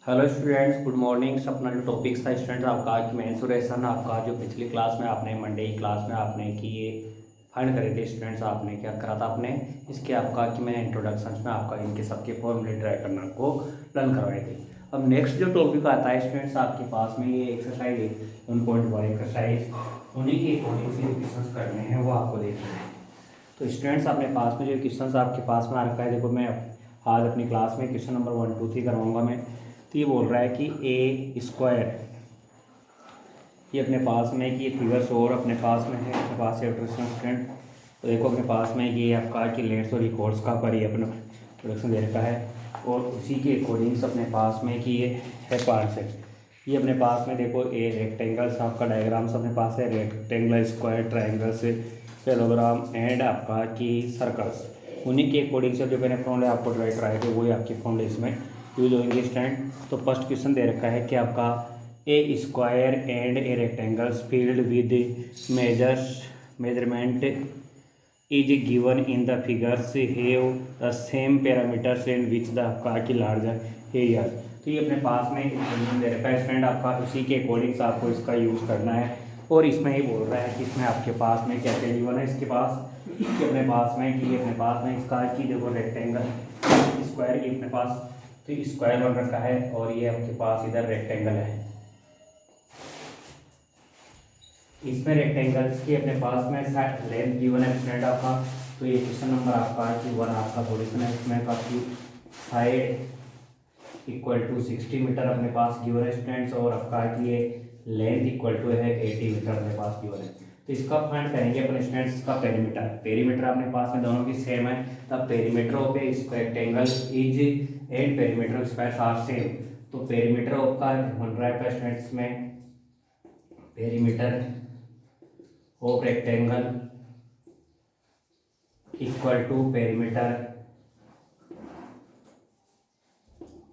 Hello students, good morning. अपना जो topic था स्टूडेंट्स आपका कि मेंसुरेशन, आपका जो पिछली क्लास में आपने मंडे की क्लास में आपने कि ये फाइंड करे थे स्टूडेंट्स, आपने क्या करा था आपने इसके आपका कि मैंने इंट्रोडक्शन में आपका इनके सबके फॉर्मूले ड्राई करना को लर्न करवाए थे। अब नेक्स्ट जो टॉपिक आता है स्टूडेंट्स आपके पास में ये एक्सरसाइज है 1.1 एक्सरसाइज, उन्हीं के अकॉर्डिंग से क्वेश्चन करने हैं वो आपको देखना है। तो स्टूडेंट्स अपने पास में जो क्वेश्चन आपके पास में आ रखा है, देखो मैं आज अपनी क्लास में क्वेश्चन नंबर 1 2 3 करवाऊंगा मैं। तो ये बोल रहा है कि ए स्क्वायर, ये अपने पास में कि ये फिगर्स और अपने पास में है, अपने पास है स्टूडेंट। तो देखो अपने पास में ये आपका कि लेंस और रिकॉर्ड्स का पर ये अपना प्रोडक्शन दे रखा है और उसी के अकॉर्डिंग्स अपने पास में कि ये है पार्ट्स है। ये अपने पास में देखो ए रेक्टेंगल्स आपका डायग्राम्स अपने पास है, रेक्टेंगल, स्क्वायर, ट्राइंगल्स, पैराग्राम एंड आपका कि सर्कल्स। उन्हीं के अकॉर्डिंग से जो मैंने फॉर्मूले आपको ड्राई कराए थे वही आपके फॉर्मूले इसमें यूज होंगे स्टूडेंट। तो फर्स्ट क्वेश्चन दे रखा है कि आपका a square and a rectangles field with measurement is given in the figures have the same parameters and which the आपका की लार्जर एरिया। तो ये अपने पास में इक्वेशन दे रखा है स्टूडेंट, आपका उसी के अकॉर्डिंग से आपको इसका यूज़ करना है। और इसमें ये बोल रहा है कि इसमें आपके पास में क्या क्या गिवन है इसके पास कि अपने पास में कि अपने पास में इसका कि देखो रेक्टेंगल स्क्वायर की अपने पास तो स्क्वायर बन रखा है और ये आपके पास इधर रेक्टेंगल है। इसमें रेक्टेंगल्स की अपने पास में लेंथ गिवन है स्टूडेंट आपका। तो ये क्वेश्चन नंबर आपका कि 1 आपका सॉल्यूशन है। इसमें काफी साइड इक्वल टू 60 मीटर अपने पास गिवन है स्टूडेंट्स और आपका कि ये लेंथ इक्वल टू है 80 मीटर अपने पास गिवन है। तो इसका फाइंड करेंगे अपने स्टूडेंट्स का पेरीमीटर। पेरीमीटर अपने पास में दोनों की सेम है, तब perimeter of a rectangle is and perimeter of square are same. तो पेरीमीटर ऑफ का बन रहा है स्टूडेंट्स में perimeter of rectangle equal to perimeter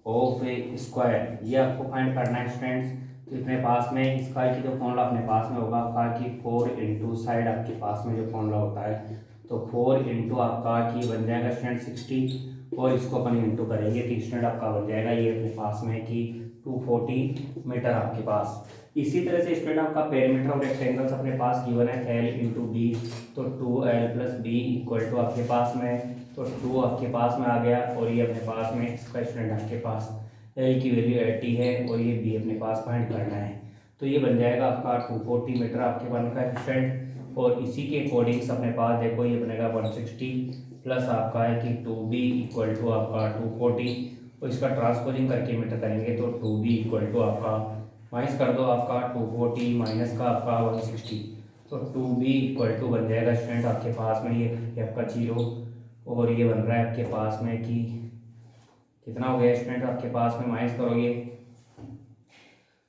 of a square, ये आपको फाइंड करना है स्टूडेंट्स। तो अपने पास में इसका की जो फॉर्मूला अपने पास में होगा आपका कि 4 इंटू साइड आपके पास में जो फॉर्मूला होता है तो 4 इंटू आपका की बन जाएगा स्टूडेंट 60 और इसको अपन इंटू करेंगे तो स्टूडेंट आपका बन जाएगा ये अपने पास में कि 240 मीटर आपके पास। इसी तरह से स्टूडेंट आपका पेरीमीटर ऑफ रेक्टेंगल्स अपने पास गिवन है एल इंटू बी, तो 2l plus B equal to आपके पास में तो 2 आपके पास में आ गया और ये अपने पास में इसका स्टूडेंट आपके पास एल की वैल्यू 80 है और ये बी अपने पास फाइंड करना है। तो ये बन जाएगा आपका 240 मीटर आपके बन का स्टूडेंट और इसी के अकॉर्डिंग्स अपने पास देखो ये बनेगा 160 प्लस आपका है कि 2b इक्वल टू आपका 240 और इसका ट्रांसपोजिंग करके मीटर करेंगे तो 2b इक्वल टू आपका माइनस कर दो आपका 240 माइनस का आपका 160 तो 2b इक्वल टू बन जाएगा स्टूडेंट आपके पास में ये आपका 0 और ये बन रहा है आपके पास में कि कितना हो गया स्टूडेंट आपके पास में माइनस करोगे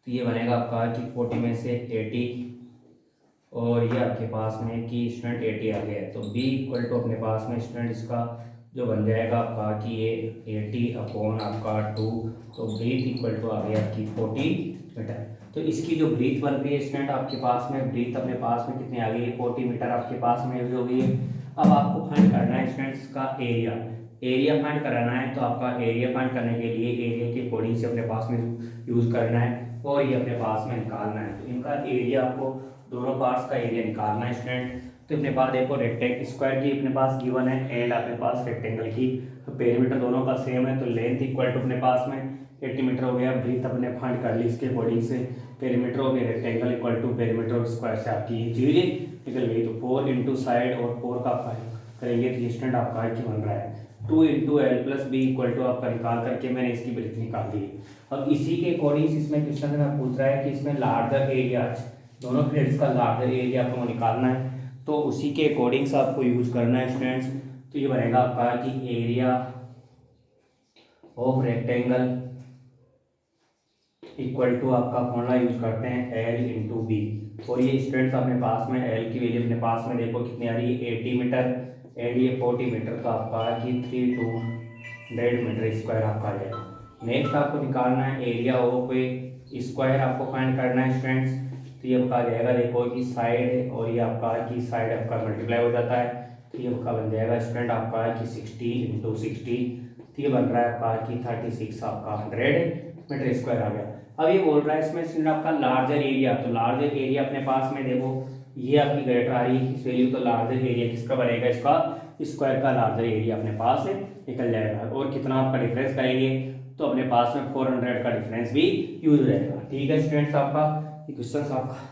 तो ये बनेगा आपका कि 40 में से 80 और ये आपके पास में कि स्टूडेंट 80 आ गया तो b इक्वल टू अपने पास में स्टूडेंट इसका जो बन जाएगा आपका कि ये 80 अपॉन आपका 2 तो ब्रीथ इक्वल टू आ गया आपकी 40 मीटर। तो इसकी जो ब्रीथ बन रही है स्टूडेंट आपके पास में ब्रीथ अपने पास में कितनी आ गई है 40 मीटर आपके पास में भी हो गई है। अब आपको फाइंड करना है स्टूडेंट्स का एरिया। एरिया फाइंड कराना है तो आपका एरिया फाइंड करने के लिए एरिया के अकॉर्डिंग से अपने पास में यूज करना है और ये अपने पास में निकालना है। तो इनका एरिया आपको दोनों पार्ट्स का एरिया निकालना है स्टूडेंट। तो अपने पास देखो रेक्टेंगल स्क्वायर की अपने पास गिवन है एंड अपने पास रेक्टेंगल की तो पेरीमीटर दोनों का सेम है तो लेंथ इक्वल टू अपने पास में 80 मीटर हो गया। ब्रीथ अपने फाइंड कर ली इसके अकॉर्डिंग से perimeter of rectangle equal to perimeter of square से आपकी ये चीज निकल गई। तो 4 इंटू साइड और 4 का करेंगे तो स्टूडेंट आपका की बन रहा है 2 into L plus B equal to आपका निकाल करके मैंने इसकी ब्रीथ निकाल दी। अब इसी के अकॉर्डिंग इसमें क्वेश्चन में पूछ रहा है कि इसमें लार्जर एरिया दोनों प्लेट्स का लार्जर एरिया आपको निकालना है तो उसी के अकॉर्डिंग से आपको यूज करना है स्टूडेंट्स। तो ये बनेगा आपका कि area of rectangle equal to आपका फॉर्मूला यूज करते हैं एल इंटू बी और ये स्टूडेंट्स अपने पास में एल की वैल्यू अपने पास में देखो कितनी आ रही है 80 मीटर एंड ये 40 मीटर तो आपका कि 3200 मीटर स्क्वायर आपका आ जाएगा। नेक्स्ट आपको निकालना है एरिया ऑफ स्क्वायर आपको फाइंड करना है स्टूडेंट्स। तो ये आपका आ जाएगा देखो कि साइड और ये आपका कि साइड आपका मल्टीप्लाई हो जाता है तो ये आपका बन जाएगा स्टूडेंट आपका कि 60 इंटू 60 तो ये बन रहा है आपका कि 36 आपका 100 मीटर स्क्वायर आ गया। अब ये बोल रहा है इसमें स्टूडेंट आपका लार्जर एरिया, तो लार्जर एरिया अपने पास में देखो ये आपकी ग्रेटर आ रही है किस वैल्यू, तो लार्जर एरिया किसका बनेगा, इसका स्क्वायर का लार्जर एरिया अपने पास निकल जाएगा। और कितना आपका डिफरेंस करेंगे तो अपने पास में 400 का डिफरेंस भी यूज हो जाएगा। ठीक है स्टूडेंट्स, आपका क्वेश्चन आपका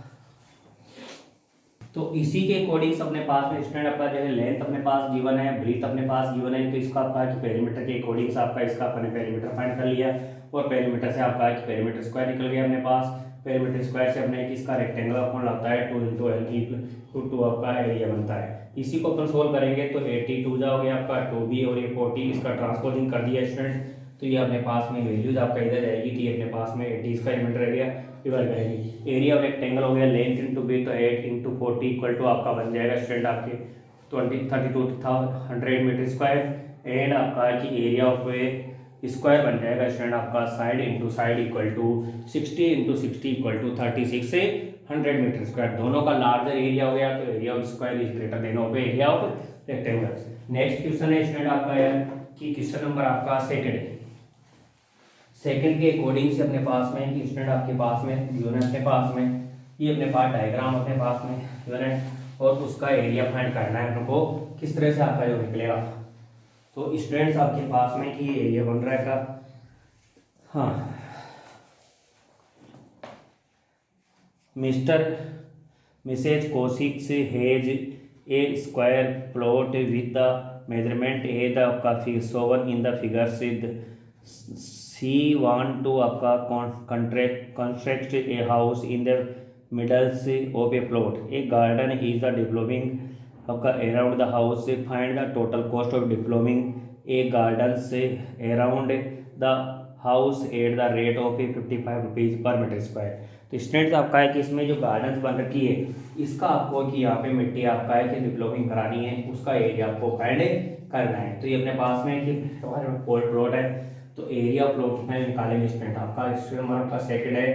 तो इसी के अकॉर्डिंग अपने पास में स्टूडेंट आपका जो है लेंथ अपने पास गिवन है, ब्रीथ अपने पास गिवन है, तो इसका आपका कि पेरीमीटर के अकॉर्डिंग आपका इसका अपने पेरीमीटर फाइंड कर लिया और पेरीमीटर से आपका कि पेरीमीटर स्क्वायर निकल गया अपने पास। पेरीमीटर स्क्वायर से अपने किसका रेक्टेंगुलर फॉर्मूला होता है 2 × L = 2 आपका एरिया बनता है। इसी को अपन सोल्व करेंगे तो 80 2 हो गया आपका 2b और ये 40 इसका ट्रांसपोजिंग कर दिया स्टूडेंट, तो ये अपने पास में वैल्यूज आपका इधर जाएगी, तो ये अपने पास में 80 इसका एलिमेंट एरिया डिवाइड करेंगे। एरिया ऑफ रेक्टेंगल हो गया लेंथ इंटू ब्रीथ, तो 8 × 40 इक्वल टू आपका बन जाएगा स्टूडेंट आपके 32,100 मीटर स्क्वायर। एंड आपका कि एरिया ऑफ स्क्वायर बन जाएगा स्टूडेंट आपका side into side equal to 60 × 60 equal to 36 से 100 मीटर स्क्वायर। दोनों का लार्जर एरिया हो गया, तो area of square is greater than of area of rectangle. Next question है स्टूडेंट आपका यार कि क्वेश्चन नंबर आपका सेकंड है। सेकंड के अकॉर्डिंग से अपने पास में कि स्टूडेंट आपके पास में गिवन है, अपने पास में ये अपने पास डायग्राम अपने पास में गिवन है और उसका एरिया फाइंड करना है हमको किस तरह से आपका जो निकलेगा। तो स्टूडेंट्स आपके पास में कि ये एरिया बन रहा है का, हाँ mrs Kaushik's has a square plot with the measurement a the आपका figure shown in the figures she want to आपका construct a house in the middles of a plot. A garden is the developing आपका around the house, find the total cost of developing a garden से around the house at the rate of 55 rupees per metre square. तो students आपका है कि इसमें जो garden बन रखी है इसका आपको कि यहाँ पे मिट्टी आपका है कि डेवलपिंग करानी है, उसका एरिया आपको फाइंड करना है। तो ये अपने पास में कि प्लॉट है, तो एरिया प्लॉट कितना निकालेंगे स्टूडेंट आपका, स्टूडेंट नंबर आपका सेकंड है,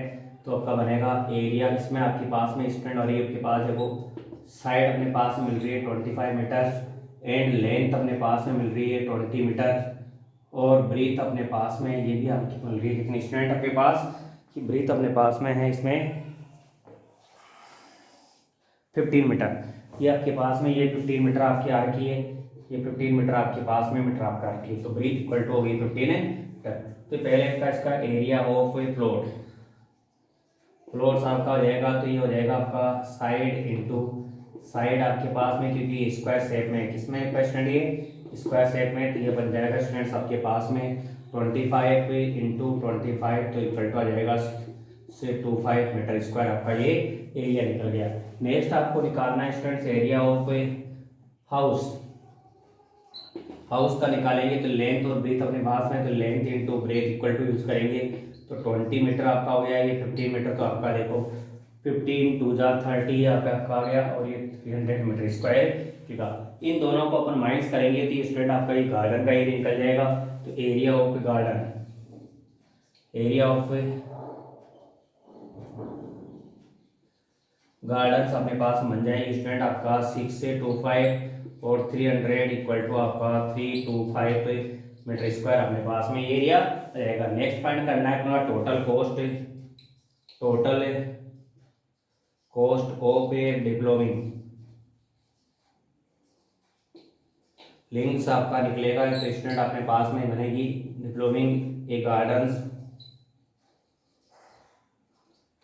तो आपका बनेगा एरिया इसमें आपके पास में स्टूडेंट और ये आपके पास देखो साइड अपने पास में मिल रही है 25 मीटर एंड लेंथ अपने पास में मिल रही है 20 मीटर और ब्रीथ अपने पास में ये भी आपकी मिल रही है कितनी स्टूडेंट आपके पास कि ब्रीथ अपने पास में है इसमें 15 मीटर। ये आपके पास में ये 15 मीटर आपकी आ रखी है, ये 15 मीटर आपके पास में मीटर आपका आ रखी है, तो ब्रीथ इक्वल टू हो गई 15 मीटर। तो पहले का इसका एरिया ऑफ ए प्लॉट आपका हो जाएगा, तो ये हो जाएगा आपका साइड इंटू साइड आपके पास में क्योंकि स्क्वायर शेप में किसमें क्वेश्चन ये स्क्वायर शेप में, तो ये बन जाएगा स्टूडेंट्स आपके पास में 25 × 25 तो इक्वल टू आ जाएगा से 25 मीटर स्क्वायर आपका ये एरिया निकल गया। नेक्स्ट आपको निकालना है स्टूडेंट्स एरिया ऑफ हाउस का निकालेंगे, तो लेंथ और ब्रीथ अपने पास में, तो length into breadth equal to use करेंगे, तो 20 मीटर आपका हो गया, ये 15 मीटर तो आपका देखो 15 2 जा 30 आपका आ गया और ये 300 मीटर स्क्वायर। ठीक है, इन दोनों को अपन माइनस करेंगे तो ये स्टूडेंट आपका ये गार्डन का एरिया निकल जाएगा। तो एरिया ऑफ गार्डन अपने पास बन जाएगी स्टूडेंट आपका 6 से 25 और 300 इक्वल टू आपका 325 मीटर स्क्वायर अपने पास में एरिया रहेगा। नेक्स्ट फाइंड करना है अपना total cost of a developing links आपका निकलेगा, तो स्टूडेंट अपने पास में बनेगी डेवलपिंग ए गार्डन्स,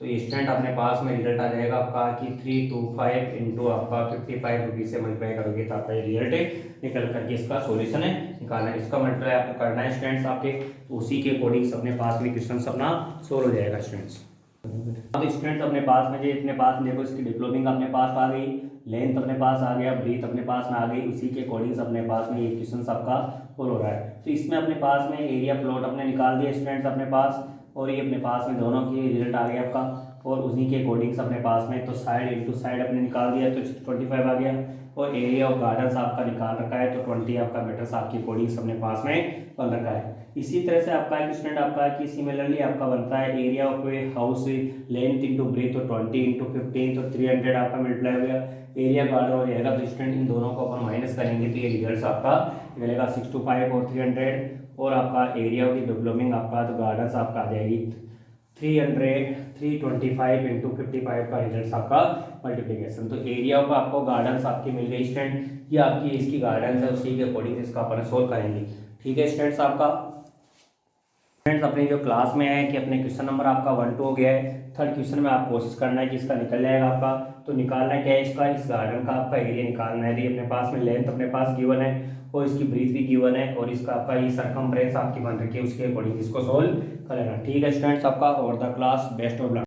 तो स्टूडेंट अपने पास में रिजल्ट आ जाएगा आपका कि 325 इंटू आपका 55 रुपीज़ से मल्टीप्लाई करोगे तो आपका रिजल्ट निकल करके इसका सॉल्यूशन है निकालना है। इसका मल्टीप्लाई आपको करना है स्टूडेंट्स आपके, तो उसी के अकॉर्डिंग अपने पास में क्वेश्चन अपना सोल्व हो जाएगा स्टूडेंट्स। अब स्टूडेंट्स अपने पास में जो अपने पास देखो इसकी डेवलपिंग अपने पास आ गई, लेंथ अपने पास आ गया, ब्रीथ अपने पास में आ गई, उसी के अकॉर्डिंग अपने पास में ये क्वेश्चन आपका सोल्व हो रहा है। तो इसमें अपने पास में एरिया प्लॉट अपने निकाल दिया स्टूडेंट्स अपने पास, और ये अपने पास में दोनों की रिजल्ट आ गया आपका, और उसी के अकॉर्डिंग अपने पास में तो साइड इंटू साइड अपने निकाल दिया तो 25 आ गया, और एरिया ऑफ गार्डन्स आपका निकाल रखा है तो 20 आपका मीटर्स आपकी अकॉर्डिंग अपने पास में बन रखा है। इसी तरह से आपका एक स्टूडेंट आपका कि सिमिलरली आपका बनता है area of a house length into breadth, तो 20 इंटू 15 तो 300 आपका मल्टीप्लाई हो गया, एरिया गार्डन हो जाएगा। तो स्टूडेंट इन दोनों को अपन माइनस करेंगे तो ये रिजल्ट आपका मिलेगा 625 और 300, और आपका एरिया ऑफ द डेवलपिंग आपका तो गार्डन्स आपका आ जाएगी 325 इंटू 55 का रिजल्ट आपका मल्टीप्लीकेशन। तो एरिया ऑफ आपको गार्डन्स आपकी मिल गई स्टूडेंट, ये आपकी इसकी गार्डन्स है, उसी के अकॉर्डिंग इसका अपन सोल्व करेंगे। ठीक है स्टूडेंट्स, आपका फ्रेंड्स अपनी जो क्लास में है कि अपने क्वेश्चन नंबर आपका 1 2 हो गया है। थर्ड क्वेश्चन में आप कोशिश करना है कि इसका निकल जाएगा आपका। तो निकालना क्या है इसका, इस गार्डन का आपका एरिया निकालना है। अपने पास में लेंथ अपने पास गिवन है और इसकी ब्रीथ भी गिवन है और इसका आपका ये सरकमफ्रेंस आपकी बन रखी है, उसके अकॉर्डिंग इसको सोल्व कर लेना। ठीक है स्टूडेंट्स, आपका और the class best of luck.